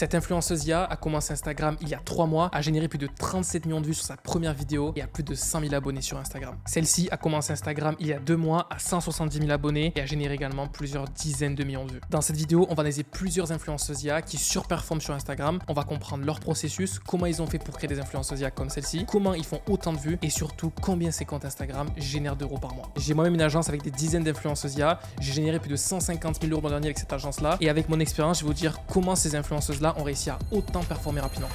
Cette influenceuse IA a commencé Instagram il y a 3 mois, a généré plus de 37 millions de vues sur sa première vidéo et a plus de 100 000 abonnés sur Instagram. Celle-ci a commencé Instagram il y a 2 mois à 170 000 abonnés et a généré également plusieurs dizaines de millions de vues. Dans cette vidéo, on va analyser plusieurs influenceuses IA qui surperforment sur Instagram. On va comprendre leur processus, comment ils ont fait pour créer des influenceuses IA comme celle-ci, comment ils font autant de vues et surtout combien ces comptes Instagram génèrent d'euros par mois. J'ai moi-même une agence avec des dizaines d'influenceuses IA. J'ai généré plus de 150 000 euros l'an dernier avec cette agence-là. Et avec mon expérience, je vais vous dire comment ces influenceuses-là ont réussi à autant performer rapidement.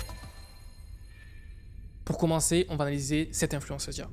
Pour commencer, on va analyser cette influenceuse IA.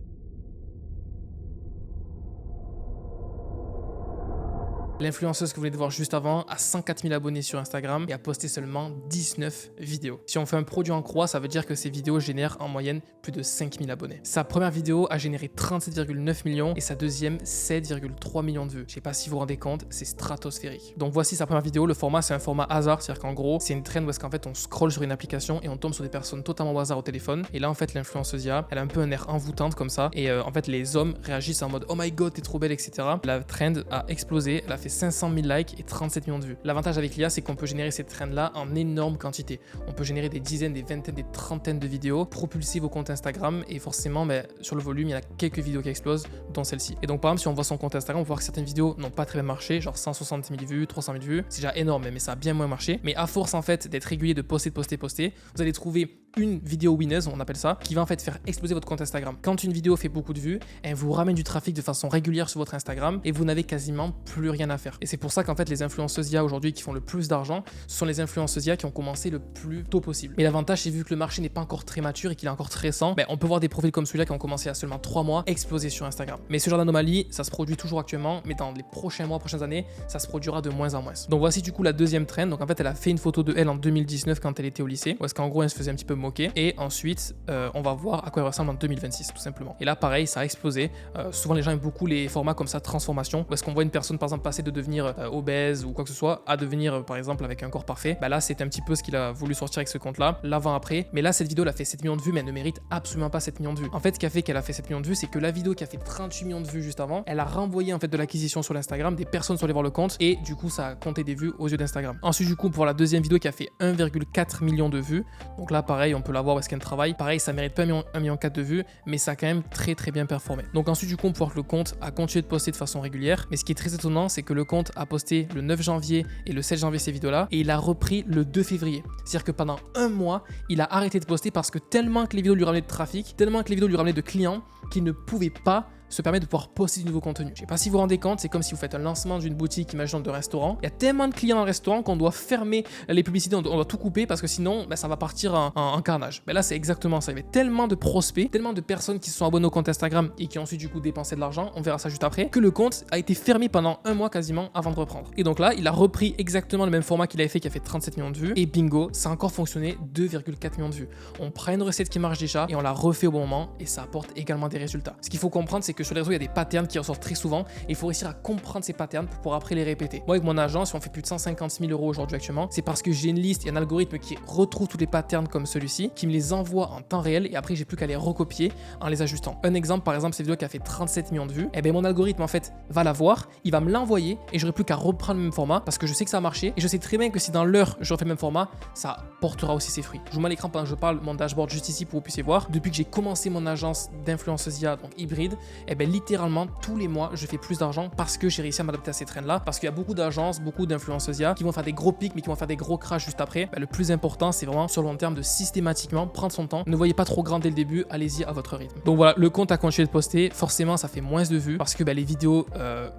L'influenceuse que vous venez de voir juste avant a 104 000 abonnés sur Instagram et a posté seulement 19 vidéos. Si on fait un produit en croix, ça veut dire que ces vidéos génèrent en moyenne plus de 5 000 abonnés. Sa première vidéo a généré 37,9 millions et sa deuxième 7,3 millions de vues. Je sais pas si vous vous rendez compte, c'est stratosphérique. Donc voici sa première vidéo. Le format, c'est un format hasard, c'est-à-dire qu'en gros, c'est une trend où est-ce qu'en fait on scrolle sur une application et on tombe sur des personnes totalement au hasard au téléphone. Et là, en fait, l'influenceuse IA, elle a un peu un air envoûtante comme ça. Et en fait, les hommes réagissent en mode oh my god, t'es trop belle, etc. La trend a explosé. Elle a fait 500 000 likes et 37 millions de vues. L'avantage avec l'IA, c'est qu'on peut générer cette trend-là en énorme quantité. On peut générer des dizaines, des vingtaines, des trentaines de vidéos, propulser vos comptes Instagram et forcément, sur le volume, il y a quelques vidéos qui explosent, dont celle-ci. Et donc, par exemple, si on voit son compte Instagram, on peut voir que certaines vidéos n'ont pas très bien marché, genre 160 000 vues, 300 000 vues. C'est déjà énorme, mais ça a bien moins marché. Mais à force, en fait, d'être régulier, de poster, vous allez trouver une vidéo winneuse, on appelle ça, qui va en fait faire exploser votre compte Instagram. Quand une vidéo fait beaucoup de vues, elle vous ramène du trafic de façon régulière sur votre Instagram et vous n'avez quasiment plus rien à faire. Et c'est pour ça qu'en fait les influenceuses IA aujourd'hui qui font le plus d'argent sont les influenceuses IA qui ont commencé le plus tôt possible. Mais l'avantage, c'est vu que le marché n'est pas encore très mature et qu'il est encore très récent, on peut voir des profils comme celui-là qui ont commencé à seulement 3 mois exploser sur Instagram. Mais ce genre d'anomalie, ça se produit toujours actuellement, mais dans les prochains mois, prochaines années, ça se produira de moins en moins. Donc voici du coup la deuxième trend. Donc en fait, elle a fait une photo de elle en 2019 quand elle était au lycée, où est-ce qu'en gros elle se faisait un petit peu moquer. Et ensuite, on va voir à quoi elle ressemble en 2026, tout simplement. Et là, pareil, ça a explosé. Souvent, les gens aiment beaucoup les formats comme ça, transformation, où est-ce qu'on voit une personne, par exemple, passer de devenir obèse ou quoi que ce soit à devenir, par exemple, avec un corps parfait. Là, c'est un petit peu ce qu'il a voulu sortir avec ce compte-là, l'avant-après. Mais là, cette vidéo, elle a fait 7 millions de vues, mais elle ne mérite absolument pas 7 millions de vues. En fait, ce qui a fait qu'elle a fait 7 millions de vues, c'est que la vidéo qui a fait 38 millions de vues juste avant, elle a renvoyé en fait de l'acquisition sur l'Instagram, des personnes sont allées voir le compte, et du coup, ça a compté des vues aux yeux d'Instagram. Ensuite, du coup, pour la deuxième vidéo qui a fait 1,4 million de vues, donc là, pareil, on peut la voir où est-ce qu'elle travaille. Pareil, ça mérite pas 1,4 million de vues, mais ça a quand même très bien performé. Donc ensuite, du coup, on peut voir que le compte a continué de poster de façon régulière, mais ce qui est très étonnant, c'est que le compte a posté le 9 janvier et le 7 janvier ces vidéos-là, et il a repris le 2 février. C'est-à-dire que pendant un mois, il a arrêté de poster parce que tellement que les vidéos lui ramenaient de trafic, tellement que les vidéos lui ramenaient de clients, qu'il ne pouvait pas se permet de pouvoir poster du nouveau contenu. Je sais pas si vous vous rendez compte, c'est comme si vous faites un lancement d'une boutique, imaginons de restaurant. Il y a tellement de clients dans le restaurant qu'on doit fermer les publicités, on doit tout couper parce que sinon ça va partir en carnage. Là c'est exactement ça. Il y avait tellement de prospects, tellement de personnes qui se sont abonnées au compte Instagram et qui ont ensuite du coup dépensé de l'argent, on verra ça juste après, que le compte a été fermé pendant un mois quasiment avant de reprendre. Et donc là, il a repris exactement le même format qu'il avait fait qui a fait 37 millions de vues et bingo, ça a encore fonctionné, 2,4 millions de vues. On prend une recette qui marche déjà et on la refait au bon moment et ça apporte également des résultats. Ce qu'il faut comprendre, c'est que sur les réseaux, il y a des patterns qui ressortent très souvent et il faut réussir à comprendre ces patterns pour pouvoir après les répéter. Moi, avec mon agence, si on fait plus de 150 000 euros aujourd'hui actuellement, c'est parce que j'ai une liste et un algorithme qui retrouve tous les patterns comme celui-ci, qui me les envoie en temps réel et après, j'ai plus qu'à les recopier en les ajustant. Un exemple, par exemple, cette vidéo qui a fait 37 millions de vues, mon algorithme en fait va la voir, il va me l'envoyer et j'aurai plus qu'à reprendre le même format parce que je sais que ça a marché et je sais très bien que si dans l'heure je refais le même format, ça portera aussi ses fruits. Je vous mets à l'écran pendant que je parle mon dashboard juste ici pour que vous puissiez voir. Depuis que j'ai commencé mon agence d'influenceuse IA, donc hybride, littéralement tous les mois je fais plus d'argent parce que j'ai réussi à m'adapter à ces trends là, parce qu'il y a beaucoup d'agences, beaucoup d'influenceuses IA qui vont faire des gros pics mais qui vont faire des gros crashs juste après. Le plus important, c'est vraiment sur le long terme de systématiquement prendre son temps. Ne voyez pas trop grand dès le début, allez-y à votre rythme. Donc voilà, le compte a continué de poster, forcément ça fait moins de vues parce que les vidéos,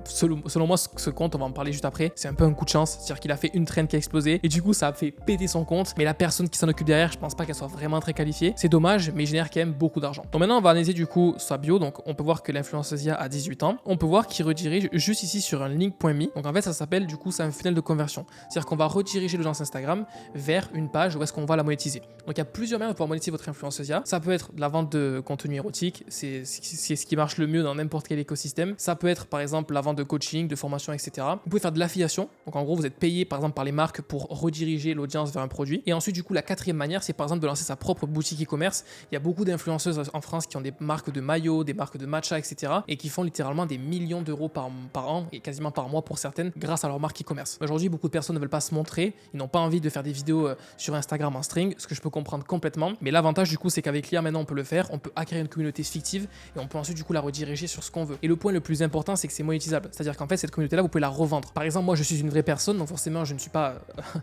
selon moi ce compte, on va en parler juste après, c'est un peu un coup de chance, c'est-à-dire qu'il a fait une trend qui a explosé et du coup ça a fait péter son compte, mais la personne qui s'en occupe derrière, je pense pas qu'elle soit vraiment très qualifiée. C'est dommage, mais il génère quand même beaucoup d'argent. Donc maintenant on va analyser du coup sa bio. Donc on peut voir que l'influenceuse IA a 18 ans. On peut voir qu'il redirige juste ici sur un link.me. Donc en fait ça s'appelle du coup, c'est un funnel de conversion. C'est-à-dire qu'on va rediriger l'audience Instagram vers une page où est-ce qu'on va la monétiser. Donc il y a plusieurs manières de pouvoir monétiser votre influenceuse IA. Ça peut être de la vente de contenu érotique, c'est ce qui marche le mieux dans n'importe quel écosystème. Ça peut être par exemple la vente de coaching, de formation, etc. Vous pouvez faire de l'affiliation. Donc en gros vous êtes payé par exemple par les marques pour rediriger l'audience vers un produit. Et ensuite du coup la quatrième manière, c'est par exemple de lancer sa propre boutique e-commerce. Il y a beaucoup d'influenceuses en France qui ont des marques de maillots, des marques de matcha, etc. et qui font littéralement des millions d'euros par an et quasiment par mois pour certaines grâce à leur marque e-commerce. Aujourd'hui, beaucoup de personnes ne veulent pas se montrer, ils n'ont pas envie de faire des vidéos sur Instagram en string, ce que je peux comprendre complètement. Mais l'avantage du coup, c'est qu'avec l'IA maintenant on peut le faire, on peut acquérir une communauté fictive et on peut ensuite du coup la rediriger sur ce qu'on veut. Et le point le plus important, c'est que c'est monétisable. C'est-à-dire qu'en fait, cette communauté-là, vous pouvez la revendre. Par exemple, moi je suis une vraie personne, donc forcément je ne suis pas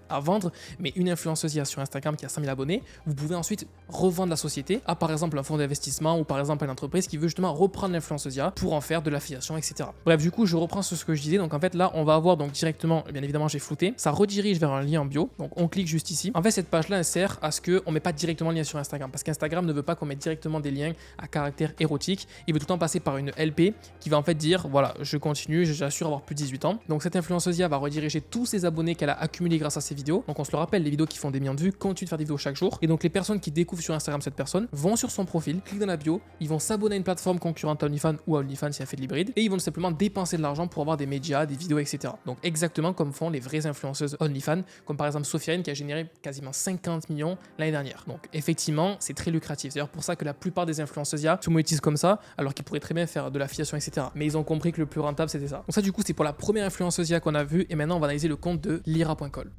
à vendre, mais une influenceuse sur Instagram qui a 5000 abonnés, vous pouvez ensuite revendre la société à par exemple un fonds d'investissement ou par exemple une entreprise qui veut justement reprendre l'influenceuse pour en faire de l'affiliation, etc. Bref, du coup, je reprends sur ce que je disais. Donc en fait, là, on va avoir donc directement, bien évidemment, j'ai flouté, ça redirige vers un lien en bio. Donc on clique juste ici. En fait, cette page-là, elle sert à ce qu'on ne met pas directement le lien sur Instagram parce qu'Instagram ne veut pas qu'on mette directement des liens à caractère érotique. Il veut tout le temps passer par une LP qui va en fait dire voilà, je continue, j'assure avoir plus de 18 ans. Donc cette influenceuse va rediriger tous ses abonnés qu'elle a accumulés grâce à ses vidéos. Donc on se le rappelle, les vidéos qui font des millions de vues continuent de faire des vidéos chaque jour. Et donc les personnes qui découvrent sur Instagram cette personne vont sur son profil, cliquent dans la bio, ils vont s'abonner à une plateforme concurrente à OnlyFans ou à OnlyFans si elle fait de l'hybride et ils vont tout simplement dépenser de l'argent pour avoir des médias, des vidéos, etc. Donc exactement comme font les vraies influenceuses OnlyFans, comme par exemple Sofiane qui a généré quasiment 50 millions l'année dernière. Donc effectivement, c'est très lucratif. C'est d'ailleurs pour ça que la plupart des influenceuses se monétisent comme ça, alors qu'ils pourraient très bien faire de l'affiliation, etc. Mais ils ont compris que le plus rentable c'était ça. Donc ça du coup c'est pour la première influenceuse qu'on a vue et maintenant on va analyser le compte de Lyra.col.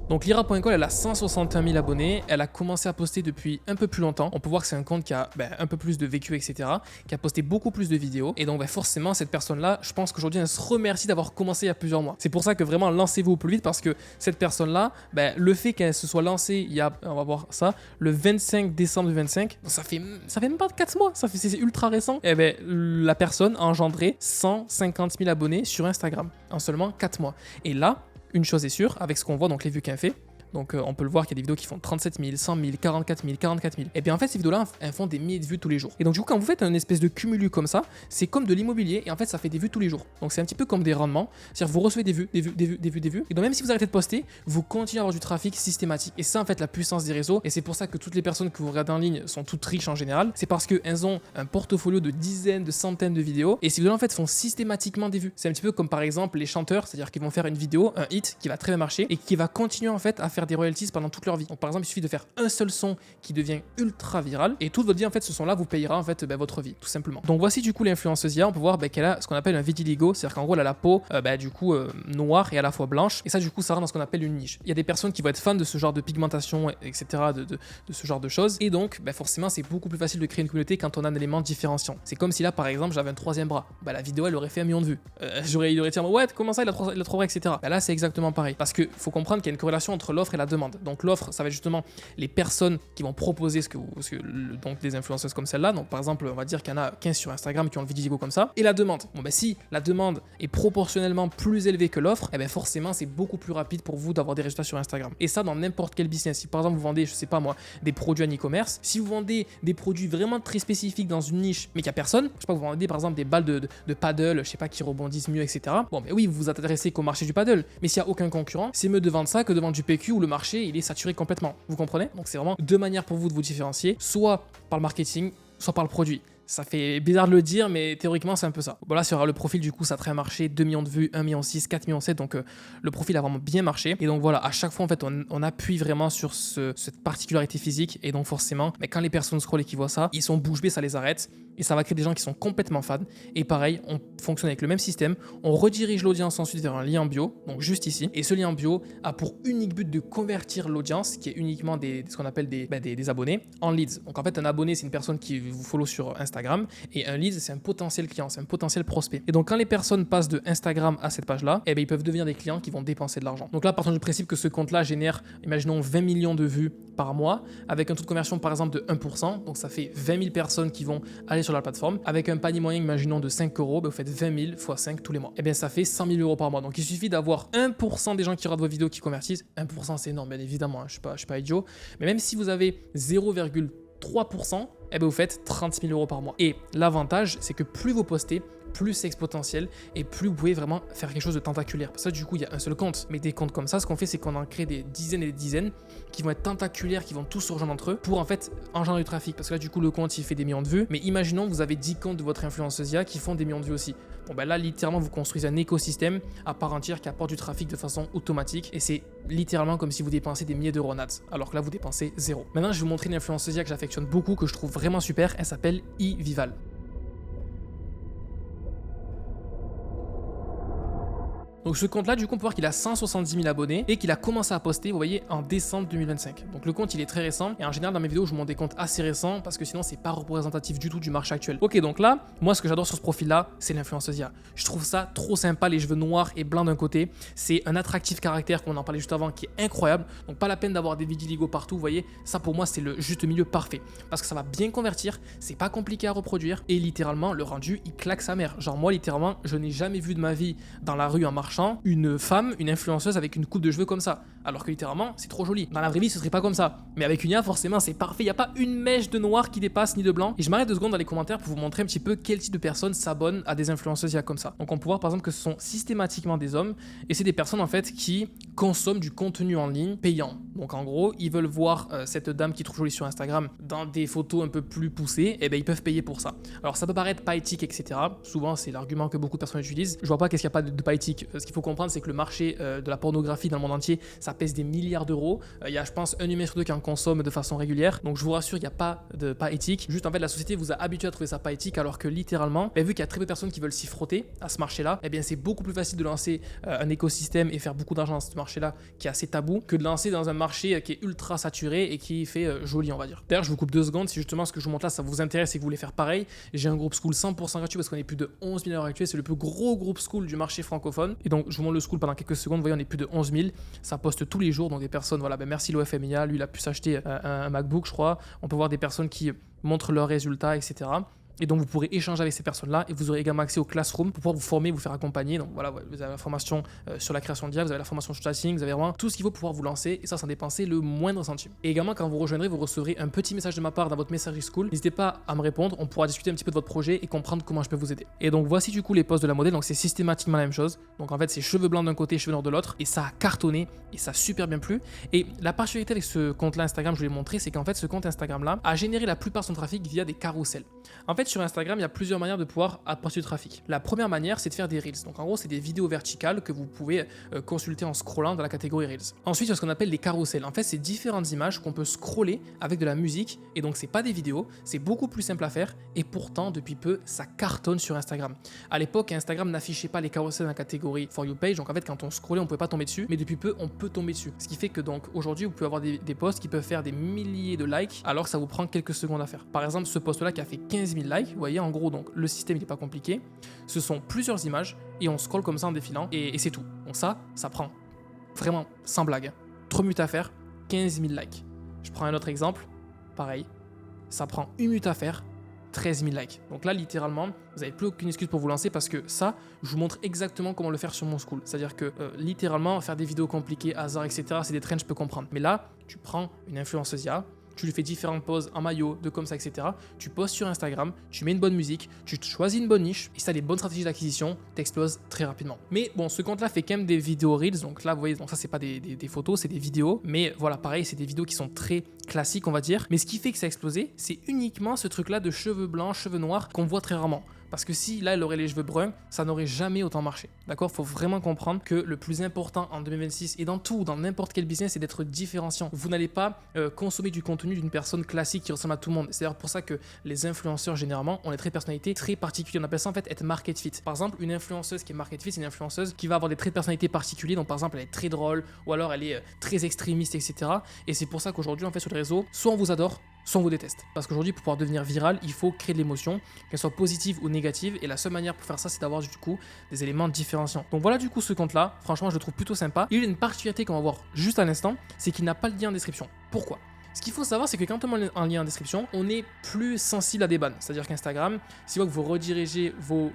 Donc Lyra.col, elle a 161 000 abonnés, elle a commencé à poster depuis un peu plus longtemps. On peut voir que c'est un compte qui a un peu plus de vécu, etc. Qui a posté beaucoup plus de vidéos. Et donc forcément, cette personne-là, je pense qu'aujourd'hui, elle se remercie d'avoir commencé il y a plusieurs mois. C'est pour ça que vraiment, lancez-vous au plus vite parce que cette personne-là, le fait qu'elle se soit lancée il y a, on va voir ça, le 25 décembre 2025, ça fait même pas 4 mois, c'est ultra récent. Et la personne a engendré 150 000 abonnés sur Instagram en seulement 4 mois. Et là, une chose est sûre, avec ce qu'on voit, donc les vues qu'elle fait, donc on peut le voir qu'il y a des vidéos qui font 37 000, 100 000, 44 000, 44 000. Et bien en fait, ces vidéos-là, elles font des milliers de vues tous les jours. Et donc du coup, quand vous faites un espèce de cumulus comme ça, c'est comme de l'immobilier et en fait, ça fait des vues tous les jours. Donc c'est un petit peu comme des rendements. C'est-à-dire vous recevez des vues, des vues, des vues, des vues, des vues. Et donc même si vous arrêtez de poster, vous continuez à avoir du trafic systématique. Et ça, en fait, la puissance des réseaux. Et c'est pour ça que toutes les personnes que vous regardez en ligne sont toutes riches en général. C'est parce qu'elles ont un portfolio de dizaines, de centaines de vidéos. Et ces vidéos en fait font systématiquement des vues. C'est un petit peu comme par exemple les chanteurs, c'est-à-dire qu'ils vont faire une vidéo, un hit qui va très bien marcher et qui va continuer en fait à faire des royalties pendant toute leur vie. Donc par exemple, il suffit de faire un seul son qui devient ultra viral et toute votre vie en fait, ce son-là vous payera en fait votre vie tout simplement. Donc voici du coup l'influenceuse IA, on peut voir qu'elle a ce qu'on appelle un vitiligo, c'est-à-dire qu'en gros elle a la peau noire et à la fois blanche et ça du coup ça rentre dans ce qu'on appelle une niche. Il y a des personnes qui vont être fans de ce genre de pigmentation etc. de ce genre de choses et donc forcément c'est beaucoup plus facile de créer une communauté quand on a un élément différenciant. C'est comme si là par exemple j'avais un troisième bras, la vidéo elle aurait fait 1 million de vues. Il aurait dit ouais comment ça il a trois bras etc. Là c'est exactement pareil parce que faut comprendre qu'il y a une corrélation entre l'offre et la demande. Donc l'offre, ça va être justement les personnes qui vont proposer donc des influenceuses comme celle-là. Donc par exemple, on va dire qu'il y en a 15 sur Instagram qui ont le vitiligo comme ça. Et la demande. Si la demande est proportionnellement plus élevée que l'offre, forcément c'est beaucoup plus rapide pour vous d'avoir des résultats sur Instagram. Et ça dans n'importe quel business. Si par exemple vous vendez, je sais pas moi, des produits en e-commerce, si vous vendez des produits vraiment très spécifiques dans une niche, mais qu'il n'y a personne, je sais pas, vous vendez par exemple des balles de paddle, je sais pas, qui rebondissent mieux, etc. Oui, vous vous adressez qu'au marché du paddle. Mais s'il n'y a aucun concurrent, c'est mieux de vendre ça que de vendre du PQ où le marché il est saturé complètement. Vous comprenez? Donc c'est vraiment deux manières pour vous de vous différencier, soit par le marketing, soit par le produit. Ça fait bizarre de le dire, mais théoriquement, c'est un peu ça. Là, sur le profil, du coup, ça a très bien marché. 2 millions de vues, 1,6 million, 4,7 millions. Donc, le profil a vraiment bien marché. Et donc, voilà, à chaque fois, en fait, on appuie vraiment sur cette particularité physique. Et donc, forcément, quand les personnes scrollent et qu'ils voient ça, ils sont bouche bée, ça les arrête. Et ça va créer des gens qui sont complètement fans. Et pareil, on fonctionne avec le même système. On redirige l'audience ensuite vers un lien en bio, donc juste ici. Et ce lien en bio a pour unique but de convertir l'audience, qui est uniquement ce qu'on appelle des abonnés, en leads. Donc, en fait, un abonné, c'est une personne qui vous follow sur Instagram. Et un lead, c'est un potentiel client, c'est un potentiel prospect. Et donc, quand les personnes passent de Instagram à cette page-là, ils peuvent devenir des clients qui vont dépenser de l'argent. Donc là, partons du principe que ce compte-là génère, imaginons, 20 millions de vues par mois, avec un taux de conversion, par exemple, de 1%. Donc, ça fait 20 000 personnes qui vont aller sur la plateforme. Avec un panier moyen, imaginons, de 5 euros, vous faites 20 000 x 5 tous les mois. Ça fait 100 000 euros par mois. Donc, il suffit d'avoir 1% des gens qui regardent vos vidéos qui convertissent. 1%, c'est énorme, bien évidemment, je suis pas idiot. Mais même si vous avez 0,3%, vous faites 30 000 euros par mois. Et l'avantage, c'est que plus vous postez, plus c'est exponentiel et plus vous pouvez vraiment faire quelque chose de tentaculaire. Parce que du coup, il y a un seul compte. Mais des comptes comme ça, ce qu'on fait, c'est qu'on en crée des dizaines et des dizaines qui vont être tentaculaires, qui vont tous se rejoindre entre eux pour en fait engendrer du trafic. Parce que là, du coup, le compte, il fait des millions de vues. Mais imaginons, vous avez 10 comptes de votre influenceuse IA qui font des millions de vues aussi. Bon, ben là, littéralement, vous construisez un écosystème à part entière qui apporte du trafic de façon automatique. Et c'est littéralement comme si vous dépensez des milliers d'euros en ads. Alors que là, vous dépensez zéro. Maintenant, je vais vous montrer une influenceuse IA que j'affectionne beaucoup, que je trouve vraiment super. Elle s'appelle iVival. Donc ce compte là, du coup, on peut voir qu'il a 170 000 abonnés et qu'il a commencé à poster, vous voyez, en décembre 2025. Donc le compte, il est très récent et en général dans mes vidéos, je vous montre des comptes assez récents parce que sinon c'est pas représentatif du tout du marché actuel. Ok, donc là, moi ce que j'adore sur ce profil là, c'est l'influenceuse IA. Je trouve ça trop sympa, les cheveux noirs et blancs d'un côté. C'est un attractif caractère qu'on en parlait juste avant qui est incroyable. Donc pas la peine d'avoir des vitiligo partout, vous voyez. Ça pour moi, c'est le juste milieu parfait parce que ça va bien convertir, c'est pas compliqué à reproduire et littéralement le rendu, il claque sa mère. Genre moi littéralement, je n'ai jamais vu de ma vie dans la rue en marchant une femme, une influenceuse avec une coupe de cheveux comme ça. Alors que littéralement, c'est trop joli. Dans la vraie vie, ce serait pas comme ça. Mais avec une IA, forcément, c'est parfait. Il n'y a pas une mèche de noir qui dépasse ni de blanc. Et je m'arrête 2 secondes dans les commentaires pour vous montrer un petit peu quel type de personnes s'abonnent à des influenceuses IA comme ça. Donc on peut voir par exemple que ce sont systématiquement des hommes et c'est des personnes en fait qui consomment du contenu en ligne payant. Donc en gros, ils veulent voir cette dame qui est trop jolie sur Instagram dans des photos un peu plus poussées, et ben ils peuvent payer pour ça. Alors ça peut paraître pas éthique, etc. Souvent, c'est l'argument que beaucoup de personnes utilisent. Je vois pas qu'est-ce qu'il n'y a pas de pas éthique. Ce qu'il faut comprendre, c'est que le marché de la pornographie dans le monde entier, ça pèse des milliards d'euros. Il y a, je pense, un humain sur 2 qui en consomme de façon régulière. Donc je vous rassure, il n'y a pas de pas éthique. Juste en fait, la société vous a habitué à trouver ça pas éthique, alors que littéralement, vu qu'il y a très peu de personnes qui veulent s'y frotter à ce marché-là, eh bien c'est beaucoup plus facile de lancer un écosystème et faire beaucoup d'argent dans ce marché-là qui est assez tabou que de lancer dans un marché qui est ultra saturé et qui fait joli, on va dire. D'ailleurs, je vous coupe 2 secondes si justement ce que je vous montre là, ça vous intéresse et que vous voulez faire pareil. J'ai un groupe school 100% gratuit parce qu'on est plus de 11 000 à l'heure actuelle. C'est le plus gros groupe school du marché francophone. Et donc, je vous montre le school pendant quelques secondes. Vous voyez, on est plus de 11 000. Ça poste tous les jours. Donc, des personnes, voilà, ben merci l'OFMIA. Lui, il a pu s'acheter un MacBook, je crois. On peut voir des personnes qui montrent leurs résultats, etc. Et donc vous pourrez échanger avec ces personnes-là et vous aurez également accès au Classroom pour pouvoir vous former, vous faire accompagner. Donc voilà, vous avez la formation sur la création d'IA, vous avez la formation sur chatting, vous avez vraiment tout ce qu'il faut pour pouvoir vous lancer et ça sans dépenser le moindre centime. Et également quand vous rejoindrez, vous recevrez un petit message de ma part dans votre messagerie school. N'hésitez pas à me répondre, on pourra discuter un petit peu de votre projet et comprendre comment je peux vous aider. Et donc voici du coup les posts de la modèle, donc c'est systématiquement la même chose. Donc en fait c'est cheveux blancs d'un côté, cheveux noirs de l'autre et ça a cartonné et ça a super bien plu. Et la particularité avec ce compte-là Instagram, je vous l'ai montré, c'est qu'en fait ce compte Instagram-là a généré la plupart de son trafic via des carousels. En fait sur Instagram, il y a plusieurs manières de pouvoir apporter du trafic. La première manière, c'est de faire des Reels. Donc en gros, c'est des vidéos verticales que vous pouvez consulter en scrollant dans la catégorie Reels. Ensuite, il y a ce qu'on appelle les carousels. En fait, c'est différentes images qu'on peut scroller avec de la musique. Et donc, c'est pas des vidéos, c'est beaucoup plus simple à faire. Et pourtant, depuis peu, ça cartonne sur Instagram. À l'époque, Instagram n'affichait pas les carousels dans la catégorie For You Page. Donc en fait, quand on scrollait, on pouvait pas tomber dessus. Mais depuis peu, on peut tomber dessus. Ce qui fait que donc aujourd'hui, vous pouvez avoir des posts qui peuvent faire des milliers de likes alors que ça vous prend quelques secondes à faire. Par exemple, ce post-là qui a fait 15 000 likes, vous voyez, en gros, donc le système n'est pas compliqué, ce sont plusieurs images et on scrolle comme ça en défilant et c'est tout. Donc ça prend vraiment sans blague. 3 minutes à faire, 15 000 likes. Je prends un autre exemple, pareil, ça prend 1 minute à faire, 13 000 likes. Donc là, littéralement, vous n'avez plus aucune excuse pour vous lancer parce que ça, je vous montre exactement comment le faire sur mon school. C'est-à-dire que littéralement, faire des vidéos compliquées, hasard, etc., c'est des trends, je peux comprendre. Mais là, tu prends une influenceuse IA, tu lui fais différentes poses en maillot, de comme ça, etc. Tu postes sur Instagram, tu mets une bonne musique, tu choisis une bonne niche, et si tu as des bonnes stratégies d'acquisition, t'exploses très rapidement. Mais bon, ce compte-là fait quand même des vidéos Reels, donc là, vous voyez, donc ça, c'est pas des photos, c'est des vidéos, mais voilà, pareil, c'est des vidéos qui sont très classiques, on va dire. Mais ce qui fait que ça a explosé, c'est uniquement ce truc-là de cheveux blancs, cheveux noirs, qu'on voit très rarement. Parce que si là elle aurait les cheveux bruns, ça n'aurait jamais autant marché. D'accord ? Faut vraiment comprendre que le plus important en 2026 et dans n'importe quel business, c'est d'être différenciant. Vous n'allez pas consommer du contenu d'une personne classique qui ressemble à tout le monde. C'est d'ailleurs pour ça que les influenceurs généralement ont des traits de personnalité très particuliers. On appelle ça en fait être market fit. Par exemple, une influenceuse qui est market fit, c'est une influenceuse qui va avoir des traits de personnalité particuliers. Donc par exemple, elle est très drôle ou alors elle est très extrémiste, etc. Et c'est pour ça qu'aujourd'hui, en fait, sur les réseaux, soit on vous adore, soit on vous déteste. Parce qu'aujourd'hui, pour pouvoir devenir viral, il faut créer de l'émotion, qu'elle soit positive ou négative. Et la seule manière pour faire ça, c'est d'avoir du coup des éléments différenciants. Donc voilà du coup ce compte-là. Franchement, je le trouve plutôt sympa. Il y a une particularité qu'on va voir juste à l'instant, c'est qu'il n'a pas le lien en description. Pourquoi ? Ce qu'il faut savoir, c'est que quand on met un lien en description, on est plus sensible à des bans. C'est-à-dire qu'Instagram, si vous redirigez vos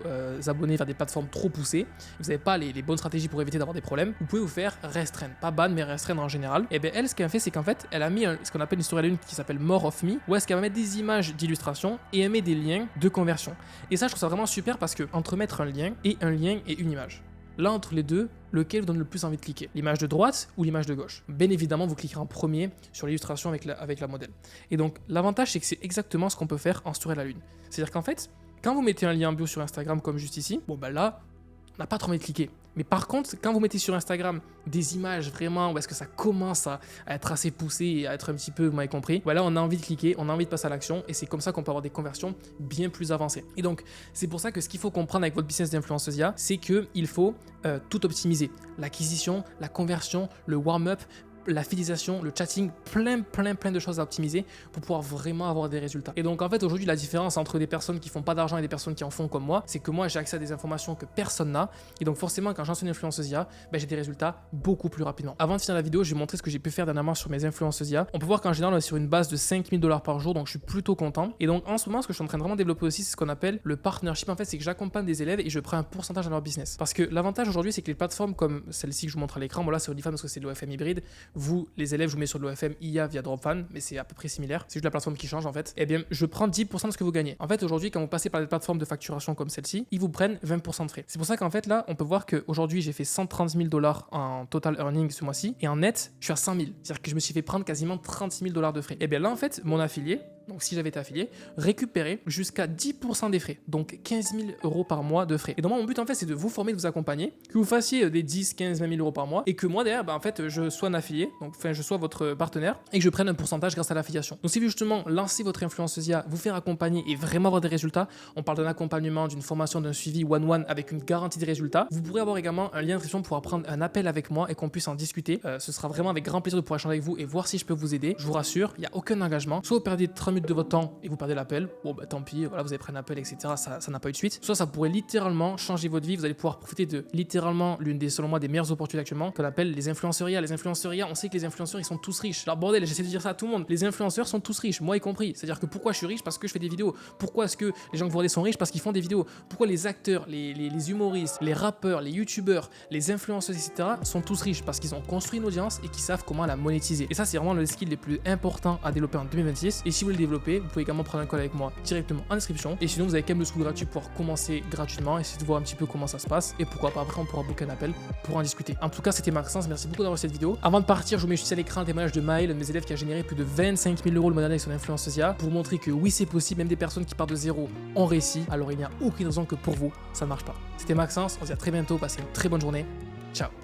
abonnés vers des plateformes trop poussées, vous n'avez pas les bonnes stratégies pour éviter d'avoir des problèmes, vous pouvez vous faire restreindre. Pas ban, mais restreindre en général. Et bien elle, ce qu'elle a fait, c'est qu'en fait, elle a mis ce qu'on appelle une storyline qui s'appelle More of Me, où est-ce qu'elle va mettre des images d'illustration et elle met des liens de conversion. Et ça, je trouve ça vraiment super parce que entre mettre un lien et une image, là, entre les deux, lequel vous donne le plus envie de cliquer? L'image de droite ou l'image de gauche? Bien évidemment, vous cliquerez en premier sur l'illustration avec la modèle. Et donc, l'avantage, c'est que c'est exactement ce qu'on peut faire en story à la une. C'est-à-dire qu'en fait, quand vous mettez un lien en bio sur Instagram comme juste ici, bon ben là, on n'a pas trop envie de cliquer. Mais par contre, quand vous mettez sur Instagram des images vraiment où est-ce que ça commence à être assez poussé et à être un petit peu, vous m'avez compris, voilà, on a envie de cliquer, on a envie de passer à l'action et c'est comme ça qu'on peut avoir des conversions bien plus avancées. Et donc, c'est pour ça que ce qu'il faut comprendre avec votre business d'influenceuse, c'est qu'il faut tout optimiser. L'acquisition, la conversion, le warm-up, la fidélisation, le chatting, plein de choses à optimiser pour pouvoir vraiment avoir des résultats. Et donc en fait aujourd'hui la différence entre des personnes qui font pas d'argent et des personnes qui en font comme moi, c'est que moi j'ai accès à des informations que personne n'a et donc forcément quand j'enseigne influenceuse IA, j'ai des résultats beaucoup plus rapidement. Avant de finir la vidéo, je vais montrer ce que j'ai pu faire dernièrement sur mes influenceuses IA. On peut voir qu'en général on est sur une base de 5000 $ par jour, donc je suis plutôt content. Et donc en ce moment ce que je suis en train de vraiment développer aussi, c'est ce qu'on appelle le partnership. En fait c'est que j'accompagne des élèves et je prends un pourcentage dans leur business. Parce que l'avantage aujourd'hui c'est que les plateformes comme celle-ci que je vous montre à l'écran, bon là c'est OnlyFans parce que c'est de l'OFM hybride. Vous, les élèves, je vous mets sur de l'OFM IA via Dropfan, mais c'est à peu près similaire. C'est juste la plateforme qui change en fait. Eh bien, je prends 10% de ce que vous gagnez. En fait, aujourd'hui, quand vous passez par des plateformes de facturation comme celle-ci, ils vous prennent 20% de frais. C'est pour ça qu'en fait, là, on peut voir qu'aujourd'hui, j'ai fait 130 000 $ en total earning ce mois-ci. Et en net, je suis à 100 000. C'est-à-dire que je me suis fait prendre quasiment 36 000 $ de frais. Eh bien là, en fait, mon affilié, donc si j'avais été affilié, récupérer jusqu'à 10% des frais, donc 15 000 € par mois de frais. Et donc mon but en fait c'est de vous former, de vous accompagner, que vous fassiez des 10, 15, 20 000 € par mois et que moi derrière en fait je sois un affilié, donc enfin je sois votre partenaire et que je prenne un pourcentage grâce à l'affiliation. Donc si vous justement lancez votre influenceuse IA, vous faire accompagner et vraiment avoir des résultats, on parle d'un accompagnement, d'une formation, d'un suivi one-one avec une garantie de résultats, vous pourrez avoir également un lien d'inscription pour prendre un appel avec moi et qu'on puisse en discuter. Ce sera vraiment avec grand plaisir de pouvoir échanger avec vous et voir si je peux vous aider. Je vous rassure, il n'y a aucun engagement. Soit vous perdez 30 minutes de votre temps et vous perdez l'appel, bon bah tant pis, voilà, vous avez pris un appel, etc. Ça n'a pas eu de suite. Soit ça pourrait littéralement changer votre vie, vous allez pouvoir profiter de littéralement l'une des, selon moi, des meilleures opportunités actuellement, qu'on appelle les influenceurs IA. Les influenceurs IA, on sait que les influenceurs ils sont tous riches. Alors bordel, j'essaie de dire ça à tout le monde. Les influenceurs sont tous riches, moi y compris. C'est-à-dire que pourquoi je suis riche? Parce que je fais des vidéos. Pourquoi est-ce que les gens que vous regardez sont riches? Parce qu'ils font des vidéos. Pourquoi les acteurs, les humoristes, les rappeurs, les youtubeurs, les influenceurs, etc. sont tous riches? Parce qu'ils ont construit une audience et qu'ils savent comment la monétiser. Et ça, c'est vraiment le skill les plus importants à développer en 2026. Et si vous voulez le développer, vous pouvez également prendre un call avec moi directement en description. Et sinon, vous avez quand même le scoop gratuit pour commencer gratuitement, essayer de voir un petit peu comment ça se passe. Et pourquoi pas après, on pourra booker un appel pour en discuter. En tout cas, c'était Maxence. Merci beaucoup d'avoir vu cette vidéo. Avant de partir, je vous mets juste à l'écran un témoignage de Maël, un de mes élèves qui a généré plus de 25 000 € le mois dernier avec son influenceuse IA, pour montrer que oui, c'est possible. Même des personnes qui partent de zéro ont réussi. Alors, il n'y a aucune raison que pour vous, ça ne marche pas. C'était Maxence. On se dit à très bientôt. Passez une très bonne journée. Ciao.